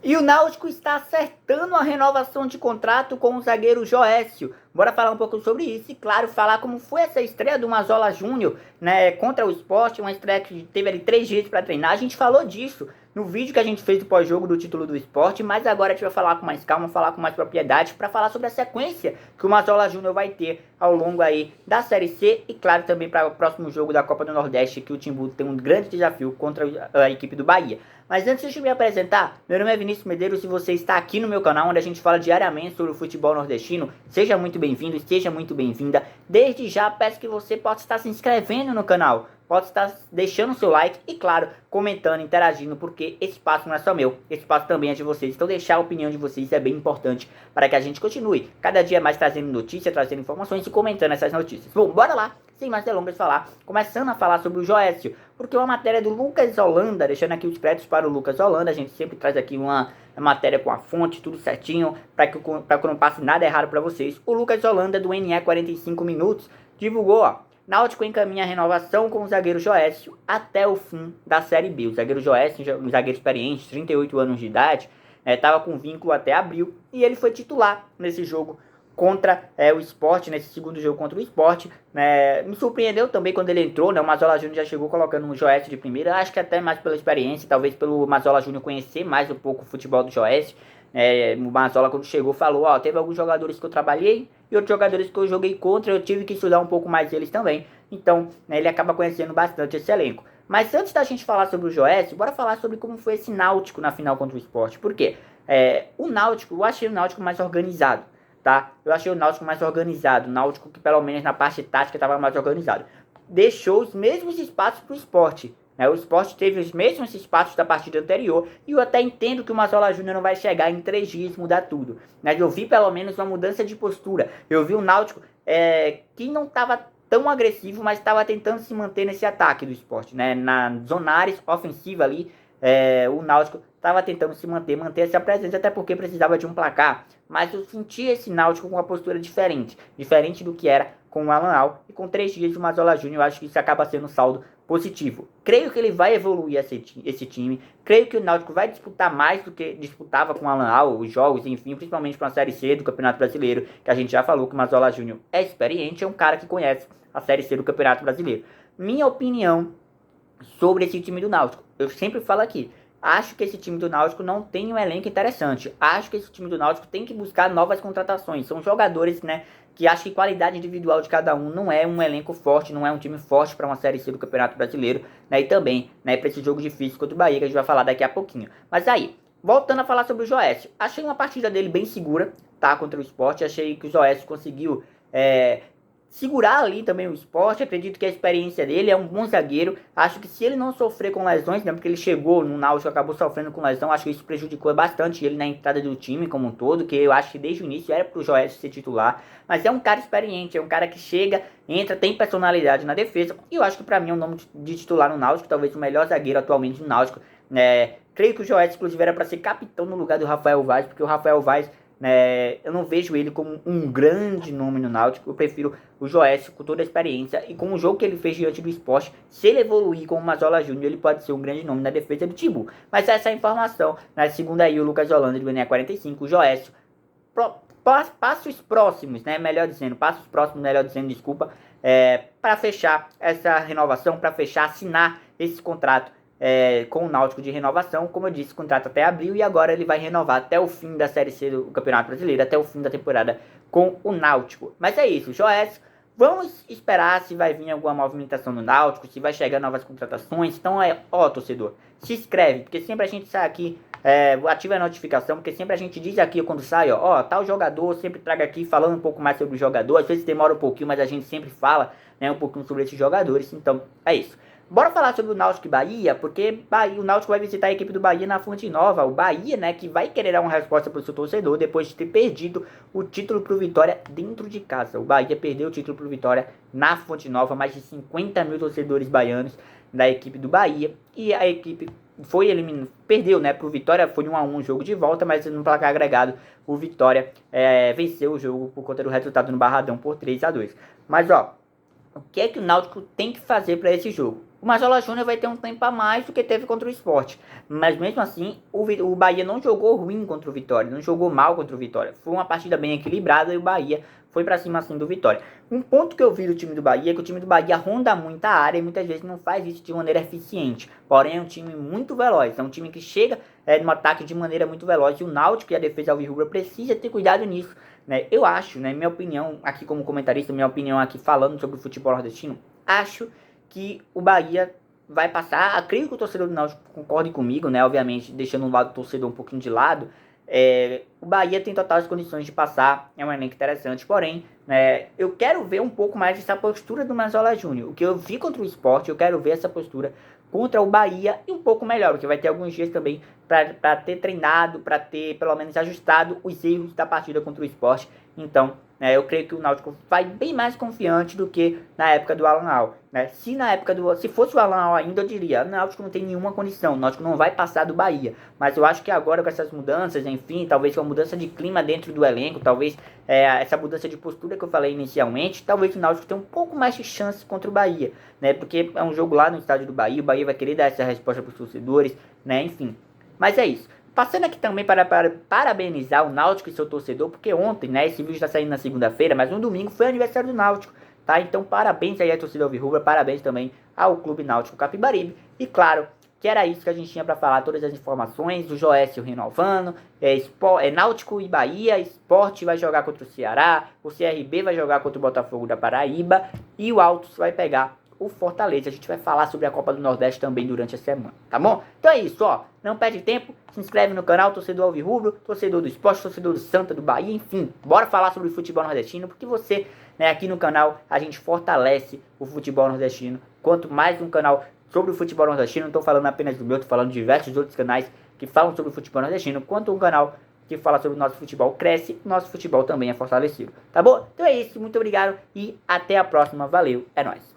E o Náutico está acertando a renovação de contrato com o zagueiro Joécio. Bora falar um pouco sobre isso e, claro, falar como foi essa estreia do Mazola Júnior, né, contra o Sport, uma estreia que teve ali 3 dias para treinar. A gente falou disso no vídeo que a gente fez do pós-jogo do título do Sport, mas agora a gente vai falar com mais calma, falar com mais propriedade, para falar sobre a sequência que o Mazola Júnior vai ter ao longo aí da Série C e, claro, também para o próximo jogo da Copa do Nordeste, que o Timbu tem um grande desafio contra a equipe do Bahia. Mas antes de me apresentar, meu nome é Vinícius Medeiros e você está aqui no meu canal, onde a gente fala diariamente sobre o futebol nordestino. Seja muito bem-vindo, seja muito bem-vinda. Desde já peço que você possa estar se inscrevendo no canal, pode estar deixando o seu like e, claro, comentando, interagindo, porque esse espaço não é só meu, esse espaço também é de vocês. Então deixar a opinião de vocês é bem importante para que a gente continue cada dia mais trazendo notícias, trazendo informações e comentando essas notícias. Bom, bora lá, sem mais delongas falar, começando a falar sobre o Joécio, porque uma matéria do Lucas Holanda, deixando aqui os créditos para o Lucas Holanda, a gente sempre traz aqui uma matéria com a fonte, tudo certinho, para que eu não passe nada errado para vocês. O Lucas Holanda, do NE 45 Minutos, divulgou, ó, Náutico encaminha a renovação com o zagueiro Joécio até o fim da Série B. O zagueiro Joécio, um zagueiro experiente, 38 anos de idade, estava com vínculo até abril, e ele foi titular nesse jogo contra o Sport, nesse segundo jogo contra o Sport. Me surpreendeu também quando ele entrou, né? O Mazola Júnior já chegou colocando o Joécio de primeira, acho que até mais pela experiência, talvez pelo Mazola Júnior conhecer mais um pouco o futebol do Joécio. O Mazola, quando chegou, falou, ó, teve alguns jogadores que eu trabalhei e outros jogadores que eu joguei contra, eu tive que estudar um pouco mais deles também. Então, ele acaba conhecendo bastante esse elenco. Mas antes da gente falar sobre o Joécio, bora falar sobre como foi esse Náutico na final contra o Sport. Por quê? O Náutico, eu achei o Náutico mais organizado, tá? Eu achei o Náutico mais organizado, o Náutico que pelo menos na parte tática estava mais organizado. Deixou os mesmos espaços para o Sport. O Sport teve os mesmos espaços da partida anterior e eu até entendo que o Mazola Júnior não vai chegar em 3 dias e mudar tudo. Mas eu vi pelo menos uma mudança de postura. Eu vi o Náutico que não estava tão agressivo, mas estava tentando se manter nesse ataque do Sport. Na zona área ofensiva ali, o Náutico estava tentando se manter essa presença, até porque precisava de um placar. Mas eu senti esse Náutico com uma postura diferente do que era com o Alan Al. E com 3 dias de Mazola Júnior, eu acho que isso acaba sendo um saldo positivo. Creio que ele vai evoluir esse time. Creio que o Náutico vai disputar mais do que disputava com o Alan Al, os jogos, enfim, principalmente para a Série C do Campeonato Brasileiro, que a gente já falou que o Mazola Júnior é experiente, é um cara que conhece a Série C do Campeonato Brasileiro. Minha opinião sobre esse time do Náutico, eu sempre falo aqui, acho que esse time do Náutico não tem um elenco interessante. Acho que esse time do Náutico tem que buscar novas contratações. São jogadores, que acho que qualidade individual de cada um não é um elenco forte, não é um time forte para uma Série C do Campeonato Brasileiro, e também, para esse jogo difícil contra o Bahia, que a gente vai falar daqui a pouquinho. Mas aí, voltando a falar sobre o Joécio, achei uma partida dele bem segura, tá, contra o Sport. Achei que o Joécio conseguiu segurar ali também o Sport. Acredito que a experiência dele é um bom zagueiro. Acho que se ele não sofrer com lesões, porque ele chegou no Náutico, acabou sofrendo com lesão, acho que isso prejudicou bastante ele na entrada do time como um todo, que eu acho que desde o início era pro Joécio ser titular. Mas é um cara experiente, é um cara que chega, entra, tem personalidade na defesa, e eu acho que pra mim é um nome de titular no Náutico, talvez o melhor zagueiro atualmente no Náutico. Creio que o Joécio, inclusive, era para ser capitão no lugar do Rafael Vaz, porque o Rafael Vaz, eu não vejo ele como um grande nome no Náutico. Eu prefiro o Joécio com toda a experiência e com o jogo que ele fez diante do Sport. Se ele evoluir com o Mazola Júnior, ele pode ser um grande nome na defesa do Timbu. Mas essa é a informação. Na segunda aí, o Lucas Holanda, do NE 45, o Joécio, passos próximos, desculpa, para fechar essa renovação, para assinar esse contrato com o Náutico de renovação. Como eu disse, contrato até abril, e agora ele vai renovar até o fim da Série C do Campeonato Brasileiro, até o fim da temporada com o Náutico. Mas é isso, Joécio, vamos esperar se vai vir alguma movimentação no Náutico, se vai chegar novas contratações. Então torcedor, se inscreve, porque sempre a gente sai aqui, ativa a notificação, porque sempre a gente diz aqui quando sai, tal jogador, sempre traga aqui falando um pouco mais sobre o jogador. Às vezes demora um pouquinho, mas a gente sempre fala, um pouquinho sobre esses jogadores. Então é isso. Bora falar sobre o Náutico e Bahia, porque o Náutico vai visitar a equipe do Bahia na Fonte Nova. O Bahia, que vai querer dar uma resposta para o seu torcedor depois de ter perdido o título pro Vitória dentro de casa. O Bahia perdeu o título pro Vitória na Fonte Nova, mais de 50 mil torcedores baianos da equipe do Bahia. E a equipe foi eliminada, perdeu, pro Vitória, foi 1-1 o jogo de volta, mas no placar agregado o Vitória venceu o jogo por conta do resultado no Barradão por 3-2. Mas o que é que o Náutico tem que fazer para esse jogo? O Mazola Júnior vai ter um tempo a mais do que teve contra o Sport. Mas mesmo assim, o Bahia não jogou ruim contra o Vitória, não jogou mal contra o Vitória. Foi uma partida bem equilibrada e o Bahia foi pra cima assim do Vitória. Um ponto que eu vi do time do Bahia é que o time do Bahia ronda muita área e muitas vezes não faz isso de maneira eficiente. Porém, é um time muito veloz, é um time que chega no ataque de maneira muito veloz. E o Náutico e a defesa alvirrubra precisa ter cuidado nisso. Né? Eu acho, né, minha opinião aqui como comentarista, minha opinião aqui falando sobre o futebol nordestino, acho que o Bahia vai passar. Acredito que o torcedor do Náutico concorde comigo, né? Obviamente, deixando o lado do torcedor um pouquinho de lado. O Bahia tem totais condições de passar, é um elenco interessante, porém, eu quero ver um pouco mais dessa postura do Mazola Júnior. O que eu vi contra o Sport, eu quero ver essa postura contra o Bahia e um pouco melhor, porque vai ter alguns dias também para ter treinado, para ter pelo menos ajustado os erros da partida contra o Sport. Então, eu creio que o Náutico vai bem mais confiante do que na época do Alan Al. Né? Se fosse o Alan Al ainda, eu diria, o Náutico não tem nenhuma condição, o Náutico não vai passar do Bahia. Mas eu acho que agora com essas mudanças, enfim, talvez com a mudança de clima dentro do elenco, talvez essa mudança de postura que eu falei inicialmente, talvez o Náutico tenha um pouco mais de chance contra o Bahia. Né? Porque é um jogo lá no estádio do Bahia, o Bahia vai querer dar essa resposta para os torcedores, né? Enfim. Mas é isso. Passando aqui também para parabenizar o Náutico e seu torcedor, porque ontem, né, esse vídeo está saindo na segunda-feira, mas no domingo foi aniversário do Náutico, tá? Então parabéns aí à torcida alvirrubra, parabéns também ao Clube Náutico Capibaribe. E claro, que era isso que a gente tinha para falar, todas as informações do Joécio renovando, Náutico e Bahia, Sport vai jogar contra o Ceará, o CRB vai jogar contra o Botafogo da Paraíba e o Altos vai pegar o Fortaleza. A gente vai falar sobre a Copa do Nordeste também durante a semana, tá bom? Então é isso, ó. Não perde tempo, se inscreve no canal, torcedor alvirrubro, torcedor do Sport, torcedor do Santa, do Bahia, enfim. Bora falar sobre o futebol nordestino, porque você, né, aqui no canal, a gente fortalece o futebol nordestino. Quanto mais um canal sobre o futebol nordestino, não tô falando apenas do meu, tô falando de diversos outros canais que falam sobre o futebol nordestino, quanto um canal que fala sobre o nosso futebol cresce, o nosso futebol também é fortalecido, tá bom? Então é isso, muito obrigado e até a próxima, valeu, é nóis.